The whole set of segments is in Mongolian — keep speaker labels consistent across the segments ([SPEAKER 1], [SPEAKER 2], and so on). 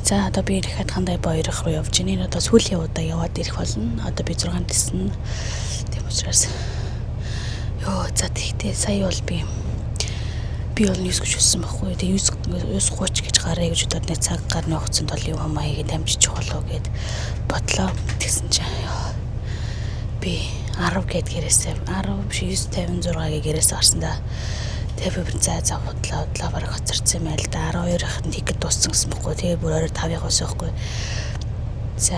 [SPEAKER 1] За одоо би дахиад хандаа баярах руу явж байна. Одоо сүүлийн удаа яваад ирэх болно. Одоо би 6 тэсэн. Тийм учраас за тэгтээ сая бол би бол 9 гэж өссөн байхгүй. Тэгээ 9:30 гэж гараа гэж удаад нэг цаг гарны хугацаанд бол юм хаягээд амжиж болоо гэд бодлоо. Тэгсэн чинь би 10 гэд гэрээсээ 10 биш 9:56 гэрээс гарсан да. Тэгээ би за бодлоо бараг хоцорсон юм байл да. 12-ын тикет дууссан гэсэн байхгүй. Тэгээ бүр орой 5-аас байхгүй. За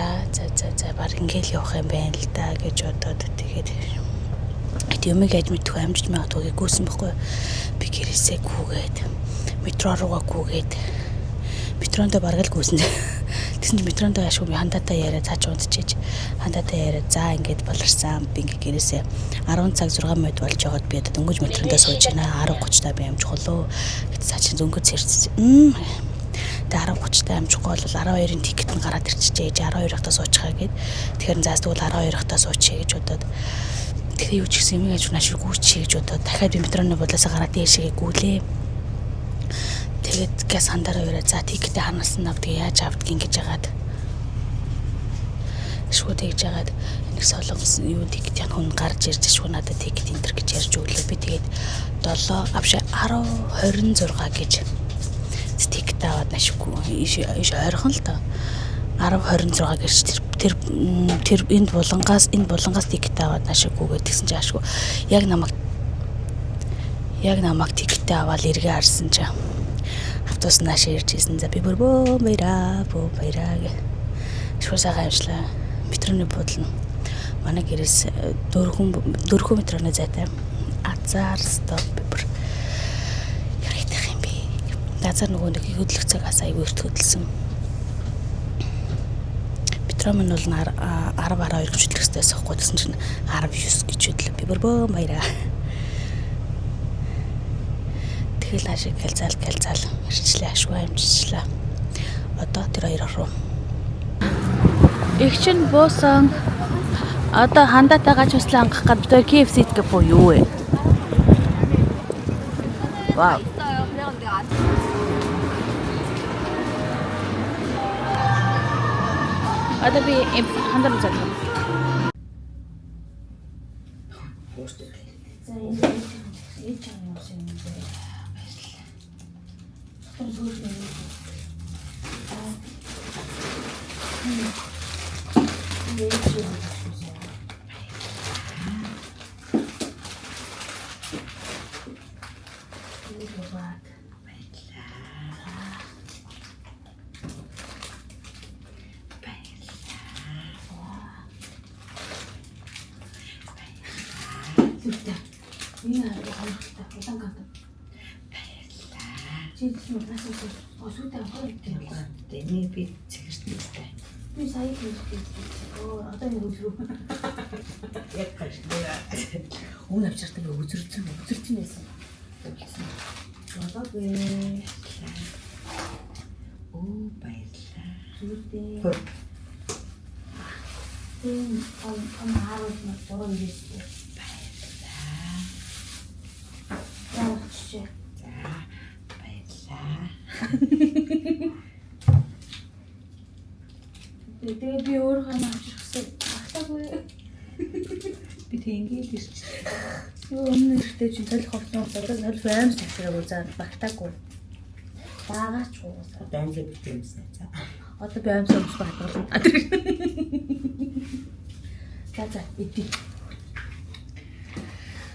[SPEAKER 1] баг ингээл явах юм байна л да гэж бодоод тэгээд юмыг яаж мэдгүй амжиж магадгүй гүйсэн байхгүй. Би гэрээсээ гүгээд метро руугаа гүгээд метрондоо бараг л гүйсэн. Тэгсэн чинь метрондоо ашгүй хандаатай яриа цааш унтчихэж хандаатай яриа за ингээд боларсан. Би ингээ гэрээсээ 10 цаг 6 минут болж байгаад би одоо дөнгөж метрондоо сууж байна. 10:30 та би амжих болоо. Гэт цааш дөнгөж сэрсэн. Тэгээ 10:30 та амжихгүй бол 12-ын тикет нь гараад ирчихжээ. 12-ата суучихаа гэд. Тэгэхээр заас тэгвэл 12-ата суучихъя гэж бодоод тэгээ юу ч гэсэн юм яаж унаш гүйчихье гэж бодоод дахиад би метроны бодлоосоо гараад дээшээ гүйлээ. Тэгээд газ хандаараа өрөө за тикетээ ханаасан нав тэгээ яаж авдгийг гэж яагаад шууд тэгж яагаад нэг солонгос юу тикетийн хүн гарч ирж шууд надад тикет энтер гэж ярьж өглөө. Би тэгээд 10:26 гэж тикет аваад нашгүй иш ойрхон л доо 10:26 гэж тэр энд булангаас тикет аваад нашгүйгээ тэгсэн чи ашгүй яг намайг тикетээ аваад эргээ харсан чи автобус нааш ирж ийсэн. За би бүр бөө баяраа гэ шууд сайхан амжлаа. Метроны буудлын манай гэрээс дөрвөн метроны зайтай азар стоп бүр яригдах юм би. Азар нөгөө нэг хөдлөх цагаас аягүй өрт хөдөлсөн. Метро минь бол 10-12 гэж хөдлөх хэрэгтэйс байхгүй. Тэгсэн чинь 19 гэж хөдлөө. Би бүр бөө баяраа. Тэгэл ашиг гэлзаал ирчлээ ашгүй амжичлаа. Одоо тэр хоёр руу. Их чинь буусан. Одоо хандаатайгаа ч услаа ангах гэдэг KFC идэх боо юу вэ? Вау. Одоо би хандаа үзэх. За энэ чам юм шиг юм байна.
[SPEAKER 2] Ini bir çıkıştı.
[SPEAKER 1] Müsait mi? Adam özür.
[SPEAKER 2] Yaklaşık böyle. Onu yapacaktı böyle üzültün nesin?
[SPEAKER 1] Baba
[SPEAKER 2] O bayıllar.
[SPEAKER 1] Zürde. Sen harusnya sorun işte.
[SPEAKER 2] Bayıllar.
[SPEAKER 1] Yavaşça.
[SPEAKER 2] Bayıllar.
[SPEAKER 1] Тэгээ би өөр ханаа авчихсан. Багтаагүй.
[SPEAKER 2] Би тэгээд ирч.
[SPEAKER 1] Юу өмнө ихтэй чи толих ховсон болоод толих аим тавьчихаагүй заа багтаагүй. Баагаач уусаа.
[SPEAKER 2] Одоо амлаа битэмсэн за.
[SPEAKER 1] Одоо би аимсаа ус байтгална. За идэв.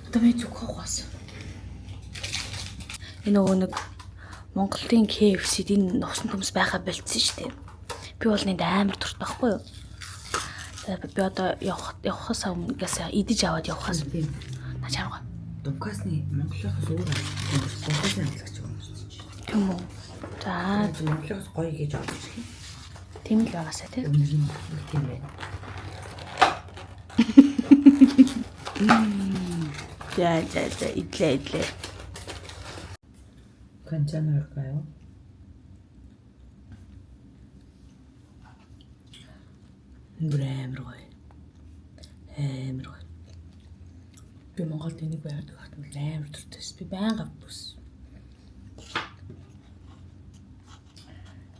[SPEAKER 1] Одоо би зүг хоогоос. Энэ нөгөө нэг Монголын KFC-д энэ нусан төмс байха болцсон шүү дээ. Би бол нэнд амар дуртай байхгүй юу? Тэгээд би одоо явахаас өмнөөс идэж аваад явахаас
[SPEAKER 2] би
[SPEAKER 1] начааргаа.
[SPEAKER 2] Дукасны Монголоос өөр Монголын амлагч юм шүү дээ.
[SPEAKER 1] Тийм үү? За
[SPEAKER 2] Монголоос гоё гэж бодож байна.
[SPEAKER 1] тийм л байгаасаа тийм.
[SPEAKER 2] Тийм байна.
[SPEAKER 1] За идлээ.
[SPEAKER 2] 괜찮을까요?
[SPEAKER 1] Амар гоё. Би Монголд энийг байгаад амар дуртай. Би байнга авбус.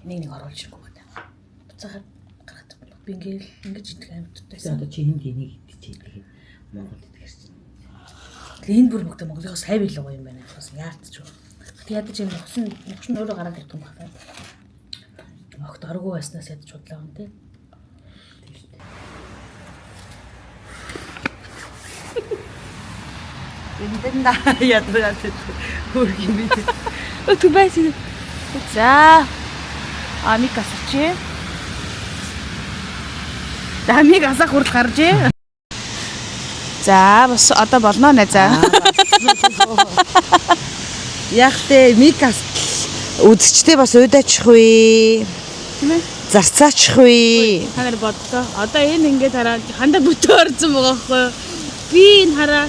[SPEAKER 1] Энийг нэг оруулж ирэх юм байна. буцаагаад гаргадаг болох. Би ингээл ингэж идэх амьтдаа.
[SPEAKER 2] Одоо чи энд энийг идчихээ тэгээд Монгол идэгэрч байна.
[SPEAKER 1] Тэгээ энэ бүр бүгд Монголынхоо сайн билүү гоё юм байна. Бас яалтч. Тэг ядаж юм нөхшин өөрөө гараад ирдэг юм байна. Огт оргуу байснаас ядаж худлаа гэн тий.
[SPEAKER 2] Эндэн ядраад хөрг юм би.
[SPEAKER 1] Түбэс. За. Амиг асууч. Амиг асах хүртэл гарч. За бас одоо болно нэ за.
[SPEAKER 2] Яг тэ микас үзэгчтэй бас уйдаачих вэ?
[SPEAKER 1] Тийм ээ.
[SPEAKER 2] Зарцаачих вэ?
[SPEAKER 1] Хагаар боддоо. Одоо энэ ингээд хараа хандаа бүтэн орсон байгаа байхгүй юу? Би энэ хараа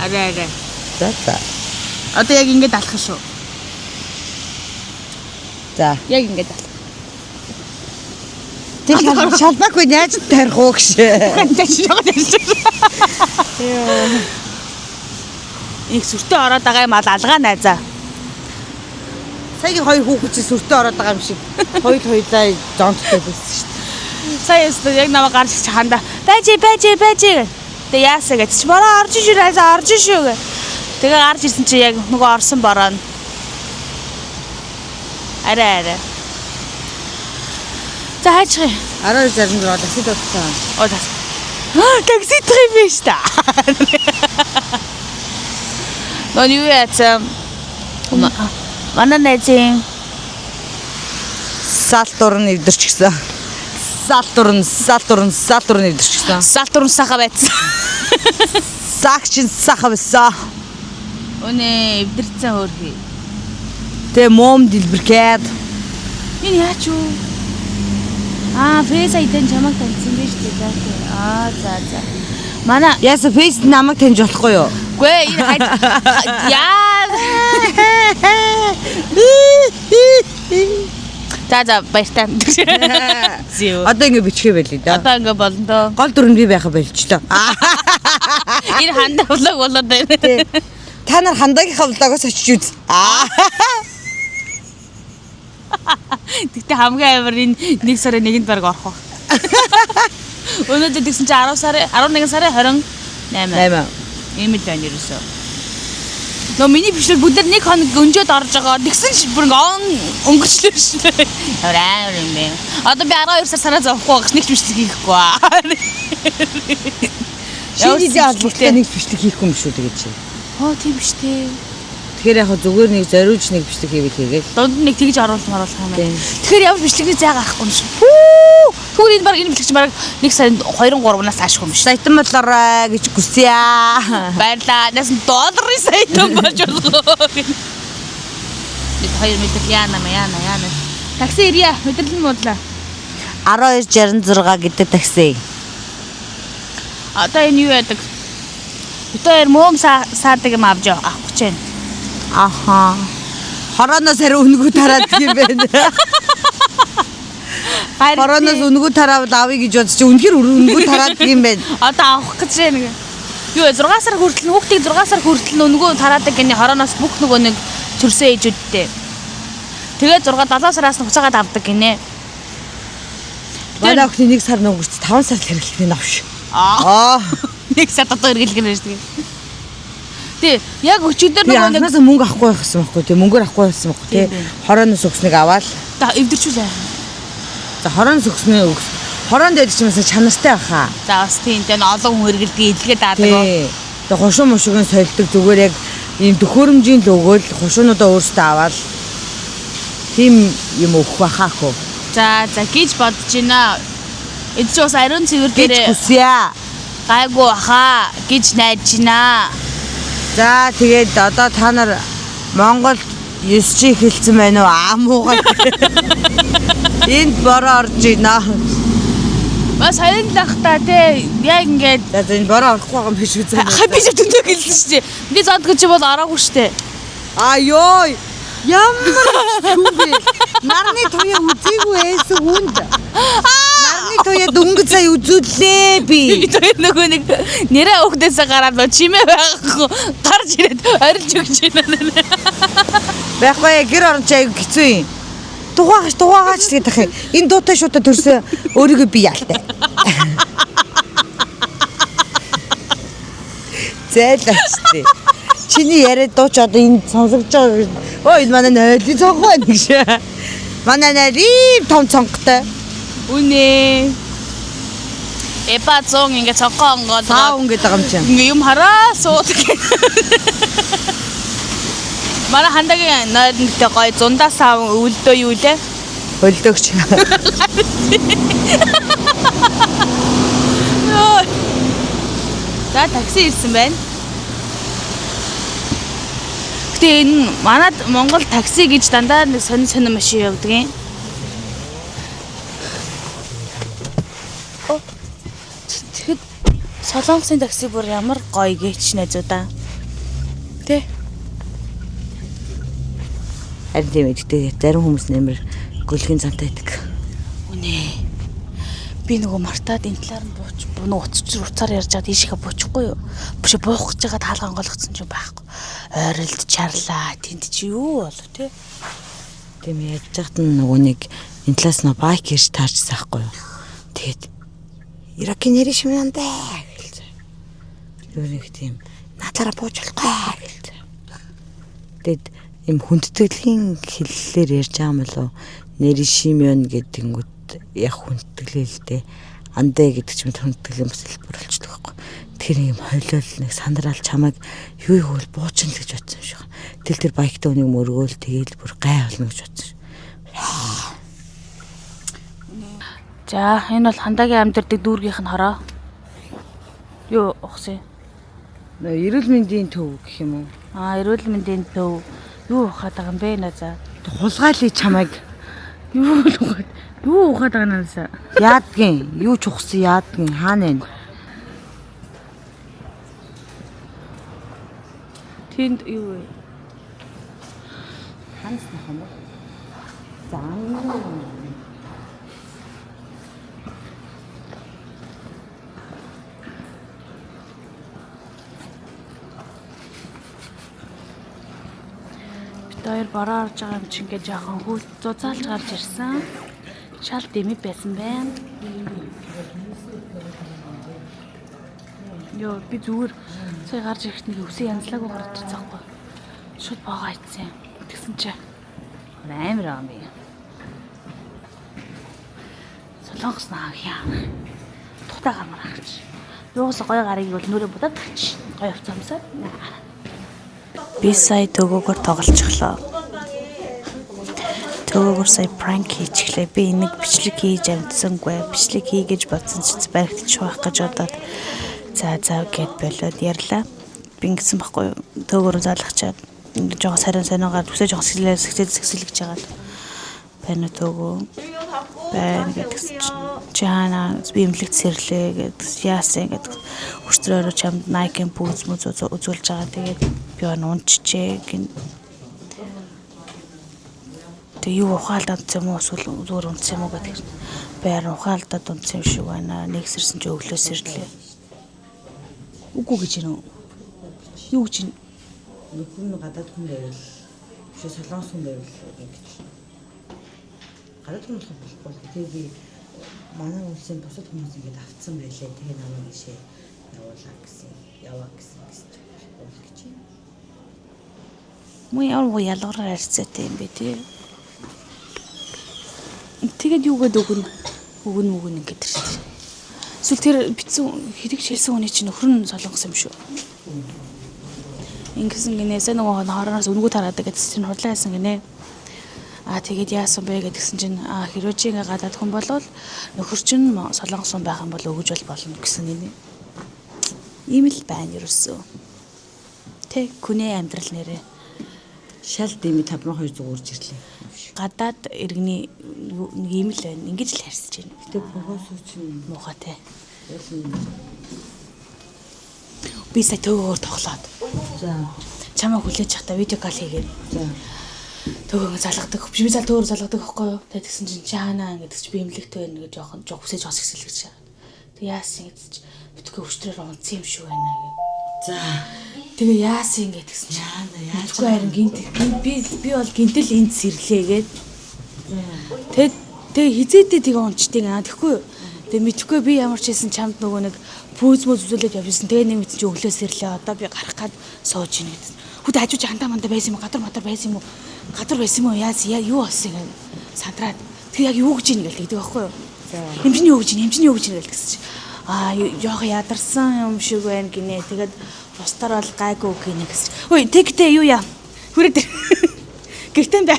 [SPEAKER 1] арай.
[SPEAKER 2] За.
[SPEAKER 1] Одоо яг ингээд алах шүү.
[SPEAKER 2] За.
[SPEAKER 1] Яг ингээд алах.
[SPEAKER 2] Тэг шалбаагүй яаж тарих уу гэж.
[SPEAKER 1] Их сүртэй ороод байгаа юм ал алгаа найзаа.
[SPEAKER 2] Саягийн хоёр хүүхэд чи сүртэй ороод байгаа юм шиг. Хоёулаа зонттой байсан шүү дээ.
[SPEAKER 1] Сая өстө яг намайг гарч чи хандаа. Байж. Тэг яасаа гэж чи бороо орж шүү гэ. Тэгээ гарч ирсэн чи яг нөгөө орсон бороо. Арай. За хайчих.
[SPEAKER 2] 12:66 такси дотсон.
[SPEAKER 1] Такси трим биш та. Нөө юу яцсан? Манай найзын
[SPEAKER 2] Салтурн эвдэрч гисэн. Салтурн эвдэрч гисэн.
[SPEAKER 1] Салтурн саха байцсан.
[SPEAKER 2] Сагчин саха байсан.
[SPEAKER 1] Өнөө эвдэрсэн хөөрхий.
[SPEAKER 2] Тэ мом дэлбэргээд.
[SPEAKER 1] Энэ яач юу? Фэйс айтан чамаг таньсан биш үү? За. Манай
[SPEAKER 2] Яса фейс намайг таньж болохгүй юу?
[SPEAKER 1] Гүй энэ яа. За баяртай. Зөө.
[SPEAKER 2] Одоо ингэ бичгээ байлээ да.
[SPEAKER 1] Одоо ингэ болно доо.
[SPEAKER 2] Гол дүр нь би байха болчихлоо.
[SPEAKER 1] Энэ хандаа влог болоод байна.
[SPEAKER 2] Та нар хандаагийнхаа влогоос очиж үз.
[SPEAKER 1] Тэгтээ хамгийн амар энэ 1 сарын 1-нд баг орох ба. Өнөөдөр тэгсэн чи 11 сарын 28. Ийм л байна ерөөсөө. Нөө миний бичлэг бүгд нэг хоног өнжөөд орж байгаа. Тэгсэн чи бүр өнгөрчлөө шүү. Аваа юм бэ. Одоо би 12 сараа зовхгүй гэж нэг бичлэг хийхгүй ба.
[SPEAKER 2] Шинэ албатай нэг бичлэг хийхгүй юм шүү тэгээд чи.
[SPEAKER 1] Тийм биш дээ.
[SPEAKER 2] Тэгэхээр яг зүгээр нэг зориулж нэг бичлэг хийвэл хийгээл.
[SPEAKER 1] Дунд нэг тэгж оруулах юм байна. Тэгэхээр ямар бичлэгний зай гарахгүй юм шүү. Түр энэ баг энэ бичлэг чинь баг 1 сарын 2-3-наас аашгүй юм шүү.
[SPEAKER 2] Саятан болоорой гэж хүсье.
[SPEAKER 1] Баярлаа. Нэсэн долларын саятан болж болоо. Нэг 2 мэдээ яана. Такси ирья. Мэдэрлэн муудлаа.
[SPEAKER 2] 12:66 гэдэг такси.
[SPEAKER 1] Одоо энэ юу яадаг? Өтөр мөм саадаг юм авч авах гэж байна.
[SPEAKER 2] Аха. Хороноос хариу үнгүү тараад юм байна. Хороноос үнгүү тараад авъя гэж бодчих чи үнэхээр үнгүү тараад юм байна.
[SPEAKER 1] Одоо авах гэж байна. Юу 6 сар хүртэл хүүхдийг 6 сар хүртэл үнгүү тараадаг гэнэ хороноос бүх нөгөө нэг чөрсөн ээжүүдтэй. Тэгээд 7 сараас нь хуцаагаад авдаг гинэ.
[SPEAKER 2] Манай охины 1 сар өнгөрч 5 сар хэрэглэх нь авш.
[SPEAKER 1] 1 сар дотор хэрэглэх нь шүү дээ. Тий, яг өчигдөр
[SPEAKER 2] нөгөө нэг анханасаа мөнгө авахгүй байсан байхгүй тий, мөнгөөр авахгүй байсан байхгүй тий. Хорооноос өгснэг аваад
[SPEAKER 1] эвдэрчүүлээ.
[SPEAKER 2] За хорооноос өгснээ хороонд байдаг ч юмсаа чанартай байхаа.
[SPEAKER 1] За бас тийм дээ олон хүн хэрэглэдэг илгээ даадаг.
[SPEAKER 2] Тий. Тэгээ хушуун мушуугийн солидог зүгээр яг ийм төхөөрөмжийн л өгөөл хушуунуудаа өөрсдөө аваад тийм юм өгөх байхаахөө.
[SPEAKER 1] За гэж бодож байна. Эд ч бас ариун цэвэр дээрээ
[SPEAKER 2] хүсье.
[SPEAKER 1] Гайгүй баха гэж найдаж байна.
[SPEAKER 2] За тэгээд одоо та нар Монголд 9G хэлсэн байна уу? Муугаа. Энд бороо орж ийна.
[SPEAKER 1] Бас хоёрын лахта тий яг ингээд
[SPEAKER 2] за энэ бороо орохгүй байгаа юм биш үү?
[SPEAKER 1] Би ч төндөг хэлсэн шүү дээ. Би зод гэж бол ороогүй шүү дээ.
[SPEAKER 2] Ёо. Ямар юм бэ? Нарны туяа үзээгүй эсэ хүнд. Нарны туяа дөнгөж сая үзүүллээ би.
[SPEAKER 1] Би нөгөө нэг нэрээ өгдөөсөө гараад нөө чимээ байхгүй гарч ирээд орилж өгч байна.
[SPEAKER 2] Байхгүй гэр орон чайг хэцүү юм. дугаагаач тэгээд ах. Энэ дуутай шуудаа төрсөн өөрийгөө би яалтай. Зайлаач тий. Чиний яриад дууч одоо энэ сонсогдож байгаа. Ой энэ манай найрын цонх байна гэж. Манай найрын том цонхтой.
[SPEAKER 1] Үнэ. Эпа зон ингээ цонхоо онгоод
[SPEAKER 2] Саа өнгөд байгаа юм чинь.
[SPEAKER 1] ингээ юм хараа суудаг. Манай хандагийн найрынтай гоё зундаа сав өлдөө юу лээ?
[SPEAKER 2] Хөлдөгч.
[SPEAKER 1] За такси ирсэн байна. Гэтэ энэ манад Монгол такси гэж дандаа нэг сонин машин явдаг юм. Тэгэхэд Солонгосын такси бүр ямар гоё гэж найзуудаа. Тэ?
[SPEAKER 2] Харин тийм ээ зарим хүмүүс нэмэр гөлгийн цантай байдаг.
[SPEAKER 1] Үнэ. Би нөгөө мартаад энэ талаар нь бууч нөгөө уцаар ярьж байгаа ийшээ буучихгүй юу? Биш буух гэж байгаа таалга онгойлгоцсон ч юм байхгүй. Ойролд чарлаа. Тэнд чи юу болов те?
[SPEAKER 2] Тийм яаж жахт нөгөө нэг энэ талаас нь байк ирж таарчсан байхгүй юу? Тэгээд Иракийн нэрийн шимэндээ гэлээ. Юу нэг тийм надаараа бууж болохгүй гэлээ. Тэгээд им хүндтгэлийн хэллэлээр ярьж байгаа юм болов нэрийн шимэн гэдгийгүүд яг хүндтгэлээ андэ гэдэг ч юм хүндтгэлийн бас хэлбэр болчихдог байхгүй. Тэр юм хойлол нэг сандрал чамайг юу ивэл буучин л гэж бодсон юм шиг. Тэр байктай үнийг мөргөөл тэгээл бүр гай болно гэж бодсон.
[SPEAKER 1] За энэ бол хандагийн амьдардаг дүүргийнх нь хороо. Юу ухсан?
[SPEAKER 2] Эрүүл мэндийн төв гэх юм уу?
[SPEAKER 1] Эрүүл мэндийн төв. Юу ухаад байгаа юм бэ наа?
[SPEAKER 2] Хулгайлыг чамайг
[SPEAKER 1] Юу ухаад байгаа наасаа?
[SPEAKER 2] яадгийн юу ч ухсан яадгийн хаана вэ?
[SPEAKER 1] Тэнд юу вэ?
[SPEAKER 2] Ханс нахам уу? За
[SPEAKER 1] Хоёр бороо орж байгаа юм чи ингээд жоохон хүүл зузаалж гарч ирсэн. Шал дэмий байсан байна. Йоо би зүгээр сая гарч ирэхэд нэг өсөө янзлаагүй гарч ирсэн байхгүй. Шууд боогоо ицсэн. Тэгсэн чи амар аа би. Солонгос наа яа. Тухтай гармаар гарч. Юугаас гоё гарыг бол нүрэ будаад гарч. Гоё авцаамсаа. Би сая төгөөгөр тоглолцглоо. Төгөөгөр сая пранк хийчихлээ. Би энийг бичлэг хийж амжсангүй. Бичлэг хий гэж бодсон ч баригдчих байх гэж бодоод за гэд болоод ярьлаа. Би ингэсэн байхгүй юу? Төгөөгөр залгачаад ингэ жоо сарин-сарингаар төсөө жоо сэгсэлгэж жагаад байна төгөө. Байна гэдгсэн чи хаана би имлэгт сэрлээ гэдэг яасан гэдэг өчтөрөөр чамд Nike-ийн пүүз үзүүлж байгаа. Тэгээд би унчжээ гин. Тэг юу ухаалдаад юм уу эсвэл зүгээр унтсан юм уу гэдэг. Баяр ухаалдаад унтсан юм шиг байна. Нэг сэрсэн чи өглөө сэрлээ. Үгүй гэж юм уу? Юу гэж
[SPEAKER 2] нөхөр нь гадаад хүн байвал биш солонгос хүн байвал ингэж гадаад хүн болохгүй. Тэгээ би манай улсын бусад хүмүүс ингэж авцсан байлээ. Тэгээ намайг ишээ яваа гэсэн гэж юм.
[SPEAKER 1] Муу ялгараар арцаатай юм бэ тий. Тэгээд юу гэдэг өгнө ингээд тэр шүү дээ. Эсвэл тэр битсэн хэрэг шилсэн хүний чинь нөхөр нь солонгос юм шүү. Ингэсэн гинээсээ нөгөө хоороноос өнгөө тараадаг гэдсэн чинь худлаа яасан гинэ. Тэгээд яасан бэ гэдгсэн чинь хэрвээ чи ингээ гадаад хүн болвол нөхөр чинь солонгос хүн байх юм бол өгөж болно гэсэн юм. Ийм л байна ерөөсөө. Тэ күнээ амьдрал нэрээ.
[SPEAKER 2] Шал дэмий 5200 урж ирлээ.
[SPEAKER 1] Гадаад иргэний нэг ийм л байна. Ингэж л харьцаж байна.
[SPEAKER 2] Гэтэ богоосоо чинь
[SPEAKER 1] муухай те. Би сая төгөөр тоглоод.
[SPEAKER 2] За.
[SPEAKER 1] Чамаа хүлээж явахдаа видео кол хийгээд.
[SPEAKER 2] За.
[SPEAKER 1] Төгөөр залгадаг. Би зал төгөөр залгадаг байхгүй юу? Тэ тэгсэн чинь чаанаа ингэдэг чи би имлэгтэй байна гэж жоохон хүсэж хэсэлгэж чаа. Тэг яасан гэж битгөө өчтрөөр унцсан юм шиг байна гэх.
[SPEAKER 2] За.
[SPEAKER 1] Тэгээ яасан ингэж гэсэн чинь яаж харин гинт би бол гинтэл энд сэрлээ гээд Тэгээ хизээдээ тэгээ унчдаг аа тэгэхгүй. Тэгээ мэдхгүй би ямар ч хэлсэн чамд нөгөө нэг пүүз мөз үзүүлээд явжсэн. Тэгээ нэг мэдсэн чи өглөөс ирлээ. Одоо би гарах гад сууж ийн гэсэн. Хүд хажууч хандаа мандаа байсан юм уу? Гадар матар байсан юм уу? Гадар байсан юм уу? Юу болсон юм сандраад. Тэгээ яг юу гэж ийн гэл тэгдэг байхгүй юу? Хэмжин юу гэж ийн гэл гэсэн чи. Яах ядарсан юм шиг байна гинэ. Тэгээд бусдаар бол гайгүй гинэ гэсэн. Ой, тэгтээ юу яа? Хүрээ тэр. Гэртээ бай.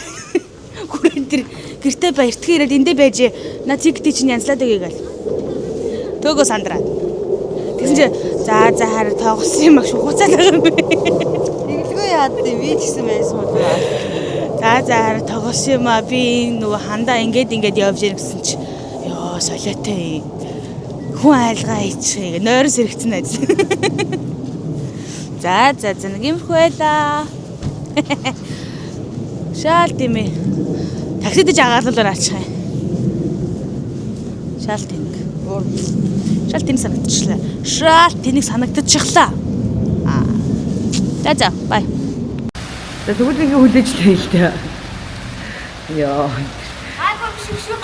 [SPEAKER 1] Хүрээ тэр. Гэртээ бай. Эртгээ ирээд эндээ байж. Наа тэгтээ чинь янзлаад өгье гэл. Төөгөө сандраад. Тэгсэн чи за хараа тоогсон юм ах шухуцаад байгаа юм.
[SPEAKER 2] Тэглгүй яад би ч гэсэн байсан уу.
[SPEAKER 1] За хараа тоогсон юм аа. Би нөгөө хандаа ингээд явж ийн гэсэн чи. Йоо солиотой. Хүн айлгаа хийчихээ. Нойроос хэрэгцэн айз. За нэг юм хөөла. Шаал тийм ээ. Таксидж агаалуулаар аачих юм. Шаал тэнэг. Шаал тэнэг санагдчихлаа. Шаал тэнэг санагдчихлаа. За бай.
[SPEAKER 2] Тэгвэл ингээ хүлээж тайл л дээ. Яа.
[SPEAKER 1] Биш шүү.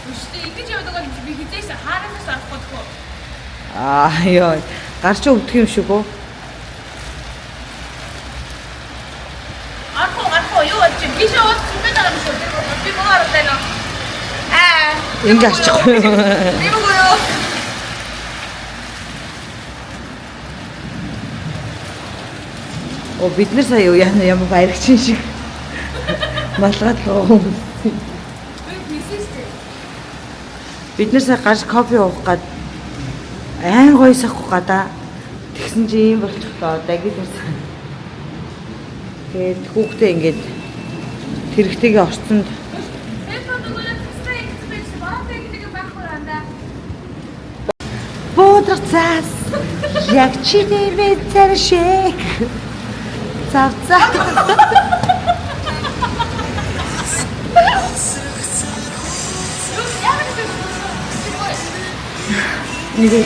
[SPEAKER 1] Үштэй ингэж явдаг юм би хизээс хаараас арахгүй тхөө.
[SPEAKER 2] Яа. Гарч өвдөх юм шиг үү?
[SPEAKER 1] Арахгүй юу болж би шууд зүгэж байгаа юм шиг. Би муугаар байна.
[SPEAKER 2] Ингээ арчихгүй юу?
[SPEAKER 1] Би муугаа.
[SPEAKER 2] Бид нар сая ямар баярчин шиг малгаад лоо. Бид нар сая гарч кофе уух гад айн гоё сахгүй гадаа тэгсэн чи ийм болчихлоо дагил ирсэн. Тэгээд хүүхдээ ингээд тэрэгтэйгээ орцонд Бодрох цаас яг чиний мэцэр шиг цавцаа нэг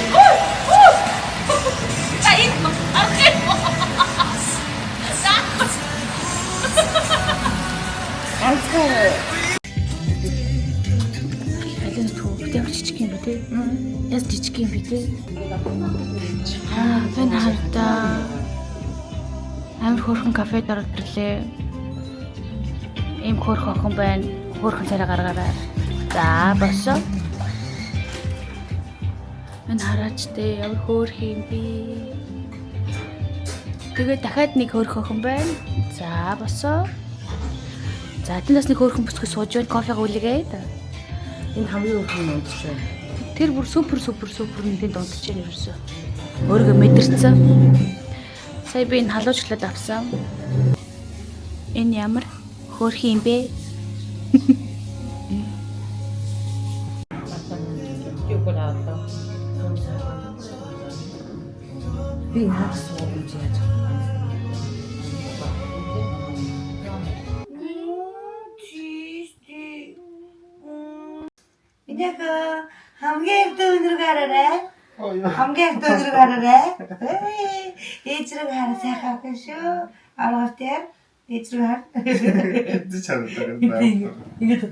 [SPEAKER 1] Алин түүх ямар жижиг юм бэ те? Яс жижиг юм бэ те? Энэ хардаа амар хөөрхөн кафед оролдрлээ. Ийм хөөрхөн охин байна. Хөөрхөн царай гаргаарай. За босоо. Энэ хараач те ямар хөөрх юм бэ? Тэгээд дахиад нэг хөөрхөн охин байна. За босоо. За тэндээс нэг хөөрхөн бүсгүй сууж байна. Кофег үлээгээд.
[SPEAKER 2] энэ хамгийн өрхөн унтж байна.
[SPEAKER 1] Тэр бүр супер нэгэн дундаж байна ерөөсөө. Өөрийгөө мэдэрсэн. Сая би энэ халуучглаад авсан. Энэ ямар хөөрх юм бэ?
[SPEAKER 2] Би хаас сууж яаж Идэхэ хамгийн өнөр гараарай. Хамгийн өнөр гараарай. Ээжрэг хараа сайхан гэж шүү. Аргав дээр ээжрэг хар.
[SPEAKER 3] Эд чанартай байна.
[SPEAKER 2] Игээд.